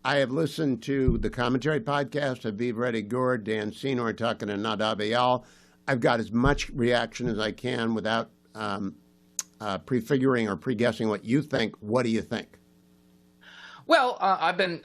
I have listened to the commentary podcast of Viv Reddy Gore, Dan Senor talking to Nadav Eyal. I've got as much reaction as I can without prefiguring or pre-guessing what you think. What do you think? Well, I've been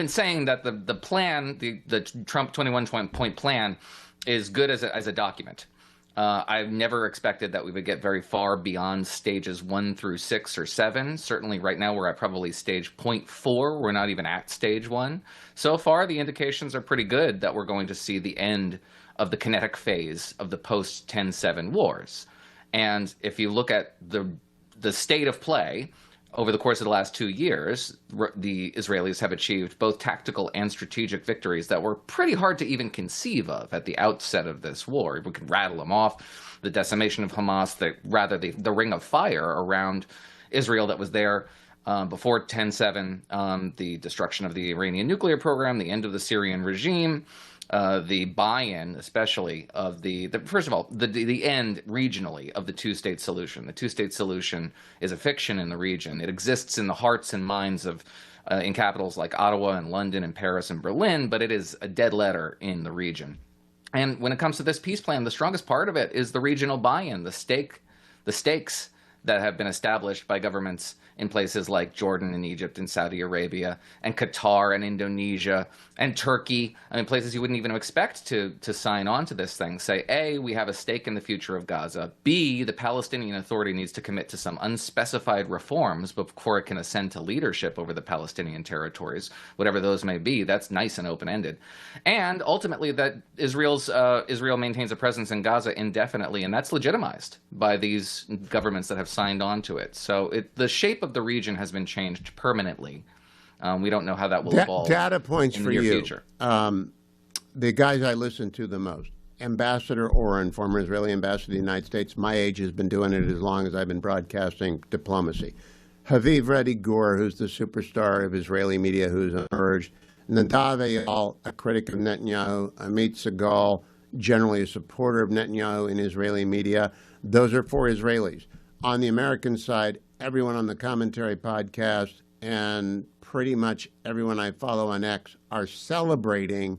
saying that the plan, the Trump 21-point plan, is good as a document. I've never expected that we would get very far beyond stages 1 through 6 or 7. Certainly right now we're at probably stage 0.4. We're not even at stage 1. So far, the indications are pretty good that we're going to see the end of the kinetic phase of the post-10-7 wars. And if you look at the state of play, over the course of the last 2 years, the Israelis have achieved both tactical and strategic victories that were pretty hard to even conceive of at the outset of this war. We could rattle them off: the decimation of Hamas, the ring of fire around Israel that was there before 10-7, the destruction of the Iranian nuclear program, the end of the Syrian regime, the buy-in, especially of first of all, the end regionally of the two-state solution. The two-state solution is a fiction in the region. It exists in the hearts and minds of in capitals like Ottawa and London and Paris and Berlin, but it is a dead letter in the region. And when it comes to this peace plan, the strongest part of it is the regional buy-in, the stakes that have been established by governments in places like Jordan and Egypt and Saudi Arabia and Qatar and Indonesia and Turkey. I mean, places you wouldn't even expect to sign on to this thing. Say, A, we have a stake in the future of Gaza. B, the Palestinian Authority needs to commit to some unspecified reforms before it can ascend to leadership over the Palestinian territories, whatever those may be. That's nice and open-ended. And ultimately that Israel maintains a presence in Gaza indefinitely, and that's legitimized by these governments that have signed on to it. So the shape of the region has been changed permanently. We don't know how that will evolve. Data points in for the near you. Future. The guys I listen to the most: Ambassador Oren, former Israeli ambassador to the United States. My age has been doing it as long as I've been broadcasting diplomacy. Haviv Reddy Gore, who's the superstar of Israeli media, who's emerged. Nadav Eyal, a critic of Netanyahu. Amit Segal, generally a supporter of Netanyahu in Israeli media. Those are for Israelis. On the American side, everyone on the commentary podcast and pretty much everyone I follow on X are celebrating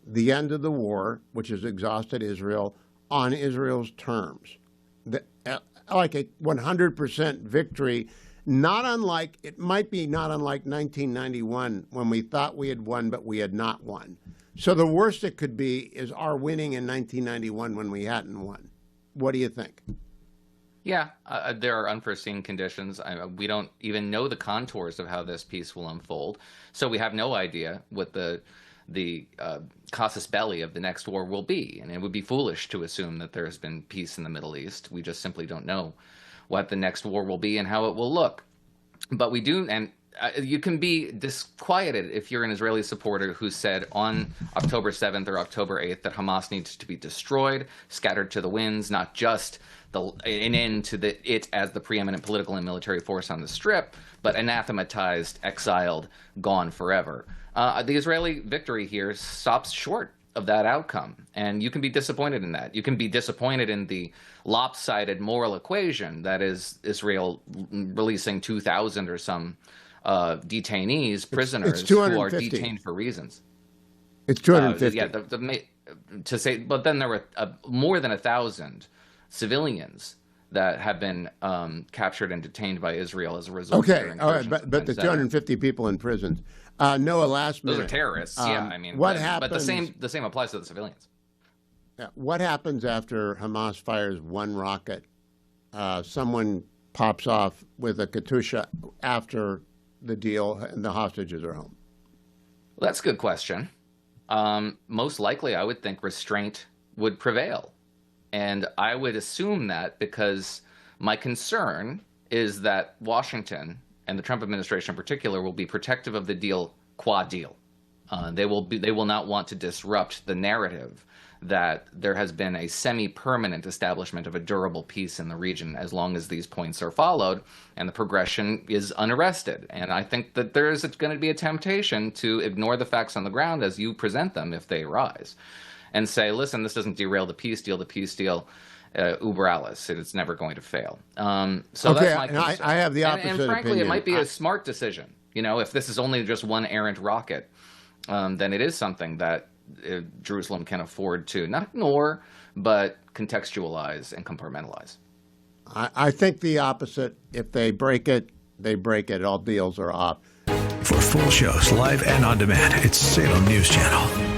the end of the war, which has exhausted Israel, on Israel's terms. Like a 100% victory, it might be not unlike 1991 when we thought we had won, but we had not won. So the worst it could be is our winning in 1991 when we hadn't won. What do you think? Yeah, there are unforeseen conditions. We don't even know the contours of how this peace will unfold. So we have no idea what the casus belli of the next war will be. And it would be foolish to assume that there has been peace in the Middle East. We just simply don't know what the next war will be and how it will look. But we do, and you can be disquieted if you're an Israeli supporter who said on October 7th or October 8th that Hamas needs to be destroyed, scattered to the winds, not just an end to it as the preeminent political and military force on the Strip, but anathematized, exiled, gone forever. The Israeli victory here stops short of that outcome, and you can be disappointed in that. You can be disappointed in the lopsided moral equation that is Israel releasing 2,000 or some detainees, prisoners it's who are detained for reasons. It's 250. But then there were more than 1,000 civilians that have been captured and detained by Israel as a result. Okay, all right, but the 250 people in prisons. Noah, last minute. Those are terrorists. Yeah, I mean, what happens? But the same applies to the civilians. What happens after Hamas fires one rocket? Someone pops off with a Katyusha after the deal, and the hostages are home. Well, that's a good question. Most likely, I would think restraint would prevail. And I would assume that because my concern is that Washington and the Trump administration in particular will be protective of the deal qua deal. They will not want to disrupt the narrative that there has been a semi-permanent establishment of a durable peace in the region as long as these points are followed and the progression is unarrested. And I think that there is going to be a temptation to ignore the facts on the ground as you present them if they arise and say, listen, this doesn't derail the peace deal. The peace deal, uber alles, it's never going to fail. So okay, that's my concern. I have the opposite and frankly, opinion. it might be a smart decision If this is only just one errant rocket, then it is something that Jerusalem can afford to not ignore, but contextualize and compartmentalize. I think the opposite. If they break it, they break it. All deals are off. For full shows, live and on demand, it's Salem News Channel.